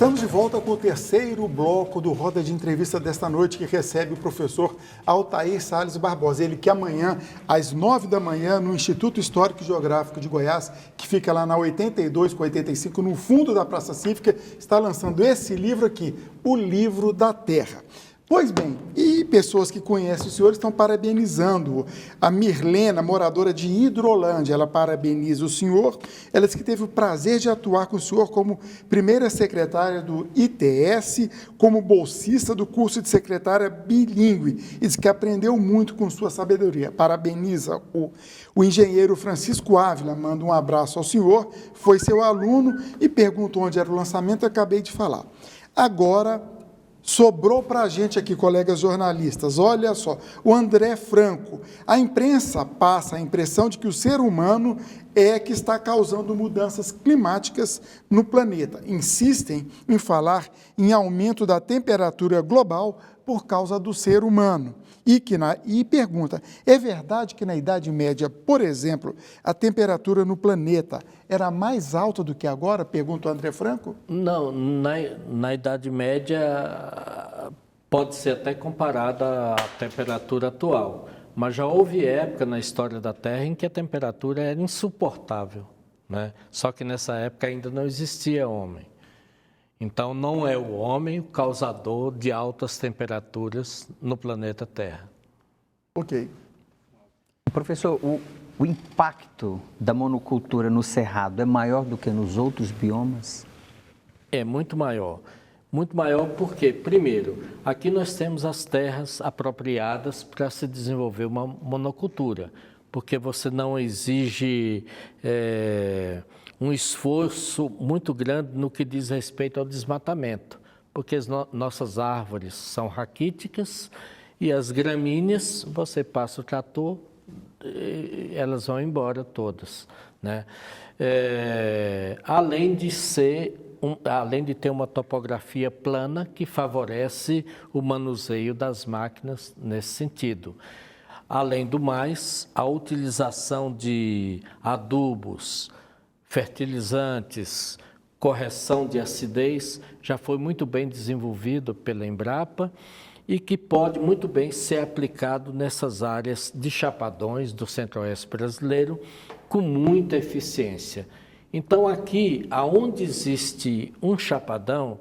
Estamos de volta com o terceiro bloco do Roda de Entrevista desta noite, que recebe o professor Altair Salles Barbosa. Ele que amanhã, às 9 da manhã, no Instituto Histórico e Geográfico de Goiás, que fica lá na 82 com 85, no fundo da Praça Cívica, está lançando esse livro aqui, O Livro da Terra. Pois bem, e pessoas que conhecem o senhor estão parabenizando. A Mirlena, moradora de Hidrolândia, ela parabeniza o senhor. Ela diz que teve o prazer de atuar com o senhor como primeira secretária do ITS, como bolsista do curso de secretária bilíngue, e diz que aprendeu muito com sua sabedoria. Parabeniza o engenheiro Francisco Ávila, manda um abraço ao senhor, foi seu aluno e pergunta onde era o lançamento, eu acabei de falar. Agora, sobrou para a gente aqui, colegas jornalistas, olha só, o André Franco. A imprensa passa a impressão de que o ser humano é que está causando mudanças climáticas no planeta. Insistem em falar em aumento da temperatura global por causa do ser humano. E pergunta, é verdade que na Idade Média, por exemplo, a temperatura no planeta era mais alta do que agora? Pergunta o André Franco. Não, na Idade Média pode ser até comparada à temperatura atual, mas já houve época na história da Terra em que a temperatura era insuportável, né? Só que nessa época ainda não existia homem. Então, não é o homem o causador de altas temperaturas no planeta Terra. Ok. Professor, o impacto da monocultura no Cerrado é maior do que nos outros biomas? É muito maior. Muito maior porque, primeiro, aqui nós temos as terras apropriadas para se desenvolver uma monocultura, porque você não exige um esforço muito grande no que diz respeito ao desmatamento, porque as nossas árvores são raquíticas e as gramíneas, você passa o trator, elas vão embora todas, né? Além de ter uma topografia plana que favorece o manuseio das máquinas nesse sentido. Além do mais, a utilização de adubos, fertilizantes, correção de acidez, já foi muito bem desenvolvido pela Embrapa e que pode muito bem ser aplicado nessas áreas de chapadões do centro-oeste brasileiro com muita eficiência. Então, aqui, aonde existe um chapadão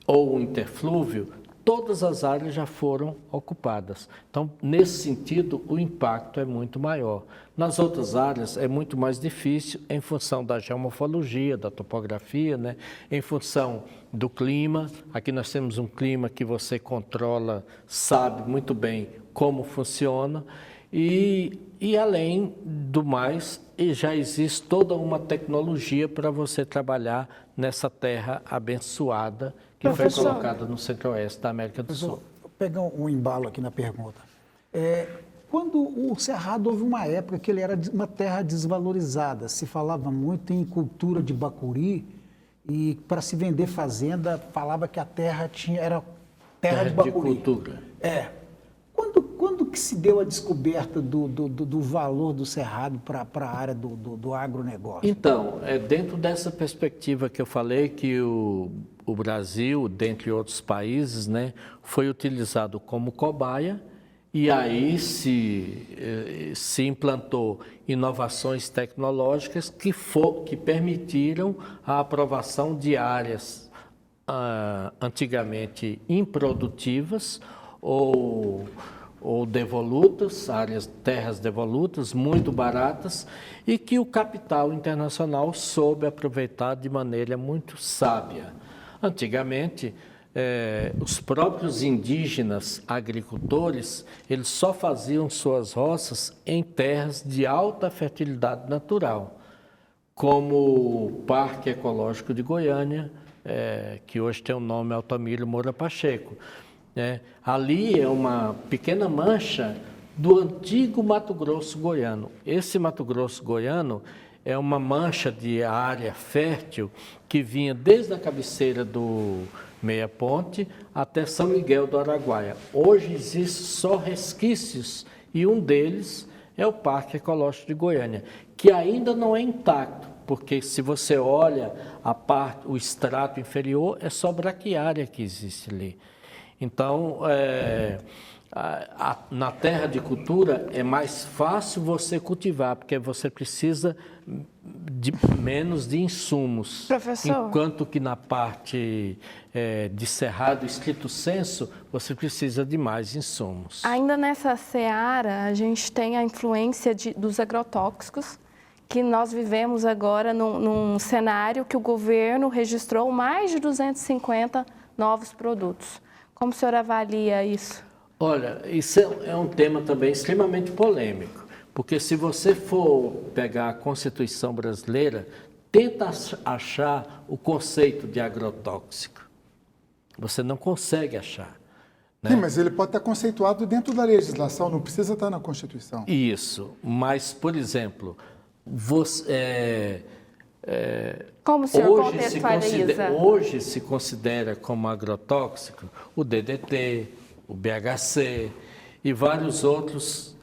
ou um interflúvio, todas as áreas já foram ocupadas. Então, nesse sentido, o impacto é muito maior. Nas outras áreas é muito mais difícil em função da geomorfologia, da topografia, né? Em função do clima. Aqui nós temos um clima que você controla, sabe muito bem como funciona. E além do mais, já existe toda uma tecnologia para você trabalhar nessa terra abençoada que foi colocada no centro-oeste da América do Sul. Vou pegar um embalo aqui na pergunta. Quando o Cerrado houve uma época que ele era uma terra desvalorizada, se falava muito em cultura de bacuri e para se vender fazenda falava que a terra era terra de bacuri. De cultura. Quando que se deu a descoberta do valor do Cerrado para a área do agronegócio? Então, dentro dessa perspectiva que eu falei, que o Brasil, dentre outros países, né, foi utilizado como cobaia e aí se implantou inovações tecnológicas que permitiram a aprovação de áreas antigamente improdutivas ou devolutas, terras devolutas, muito baratas, e que o capital internacional soube aproveitar de maneira muito sábia. Antigamente, os próprios indígenas agricultores, eles só faziam suas roças em terras de alta fertilidade natural, como o Parque Ecológico de Goiânia, que hoje tem o nome Altamiro Moura Pacheco. Ali é uma pequena mancha do antigo Mato Grosso goiano. Esse Mato Grosso goiano é uma mancha de área fértil que vinha desde a cabeceira do Meia Ponte até São Miguel do Araguaia. Hoje existem só resquícios e um deles é o Parque Ecológico de Goiânia, que ainda não é intacto, porque se você olha o extrato inferior, é só braquiária que existe ali. Então, na terra de cultura é mais fácil você cultivar, porque você precisa de menos de insumos. Professor. Enquanto que na parte de cerrado, estrito senso, você precisa de mais insumos. Ainda nessa seara, a gente tem a influência dos agrotóxicos, que nós vivemos agora num cenário que o governo registrou mais de 250 novos produtos. Como o senhor avalia isso? Olha, isso é um tema também extremamente polêmico, porque se você for pegar a Constituição brasileira, tenta achar o conceito de agrotóxico. Você não consegue achar. Né? Sim, mas ele pode estar conceituado dentro da legislação, não precisa estar na Constituição. Isso, mas, por exemplo, como o senhor contextualiza? Hoje se considera como agrotóxico o DDT, o BHC e vários outros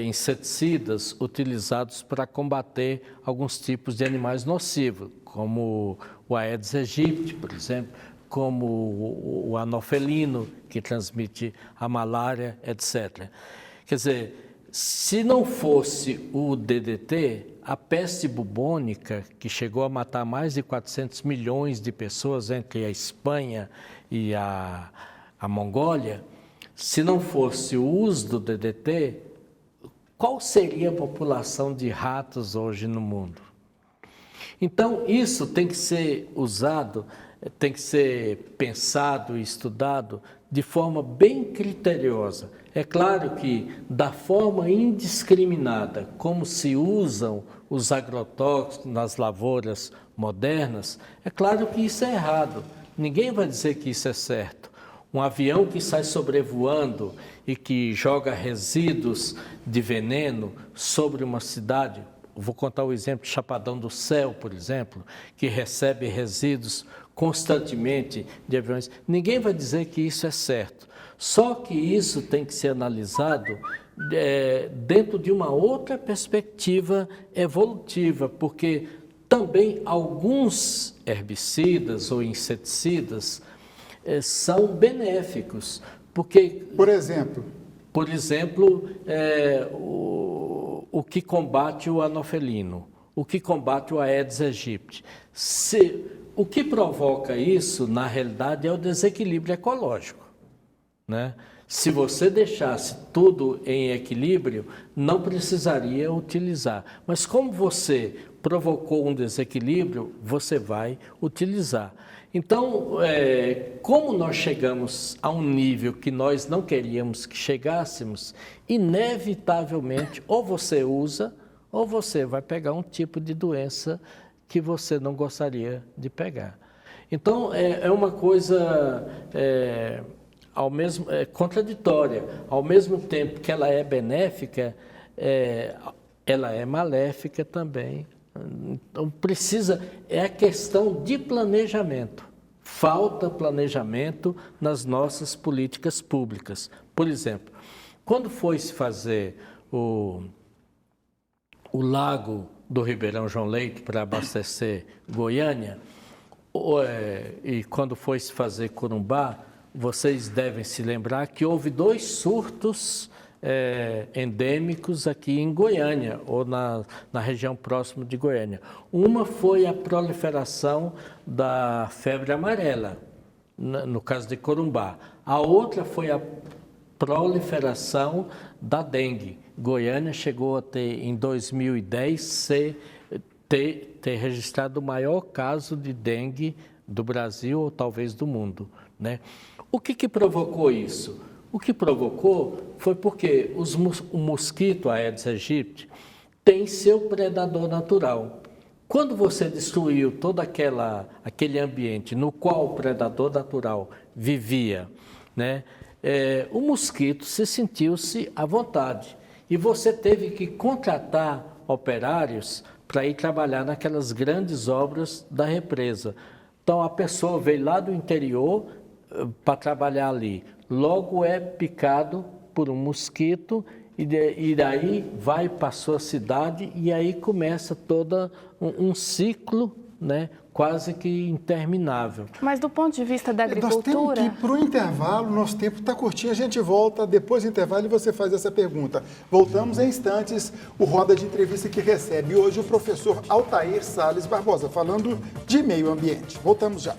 inseticidas utilizados para combater alguns tipos de animais nocivos, como o Aedes aegypti, por exemplo, como o anofelino, que transmite a malária, etc. Quer dizer, se não fosse o DDT, a peste bubônica, que chegou a matar mais de 400 milhões de pessoas entre a Espanha e a Mongólia, se não fosse o uso do DDT, qual seria a população de ratos hoje no mundo? Então, isso tem que ser usado, tem que ser pensado e estudado de forma bem criteriosa. É claro que, da forma indiscriminada como se usam os agrotóxicos nas lavouras modernas, é claro que isso é errado. Ninguém vai dizer que isso é certo. Um avião que sai sobrevoando e que joga resíduos de veneno sobre uma cidade, vou contar o exemplo de Chapadão do Céu, por exemplo, que recebe resíduos constantemente de aviões. Ninguém vai dizer que isso é certo. Só que isso tem que ser analisado dentro de uma outra perspectiva evolutiva, porque também alguns herbicidas ou inseticidas são benéficos, porque... Por exemplo, o que combate o anofelino, o que combate o Aedes aegypti. O que provoca isso, na realidade, é o desequilíbrio ecológico, né? Se você deixasse tudo em equilíbrio, não precisaria utilizar. Mas como você provocou um desequilíbrio, você vai utilizar. Então, como nós chegamos a um nível que nós não queríamos que chegássemos, inevitavelmente, ou você usa, ou você vai pegar um tipo de doença que você não gostaria de pegar. Então, é uma coisa contraditória. Ao mesmo tempo que ela é benéfica, ela é maléfica também. Então, é a questão de planejamento. Falta planejamento nas nossas políticas públicas. Por exemplo, quando foi se fazer o lago do Ribeirão João Leite para abastecer Goiânia, e quando foi se fazer Corumbá, vocês devem se lembrar que houve 2 surtos endêmicos aqui em Goiânia, ou na região próxima de Goiânia. Uma foi a proliferação da febre amarela, no caso de Corumbá. A outra foi a proliferação da dengue. Goiânia chegou a ter, em 2010, ter registrado o maior caso de dengue do Brasil ou talvez do mundo, né? O que provocou isso? O que provocou foi porque o mosquito Aedes aegypti tem seu predador natural. Quando você destruiu todo aquele ambiente no qual o predador natural vivia, né, o mosquito sentiu-se à vontade. E você teve que contratar operários para ir trabalhar naquelas grandes obras da represa. Então, a pessoa veio lá do interior para trabalhar ali. Logo é picado por um mosquito e daí vai para a sua cidade e aí começa todo um ciclo, né, quase que interminável. Mas do ponto de vista da Nós temos agricultura... que ir para o intervalo, nosso tempo está curtinho, a gente volta depois do intervalo e você faz essa pergunta. Voltamos em instantes, o Roda de Entrevista que recebe hoje o professor Altair Salles Barbosa, falando de meio ambiente. Voltamos já.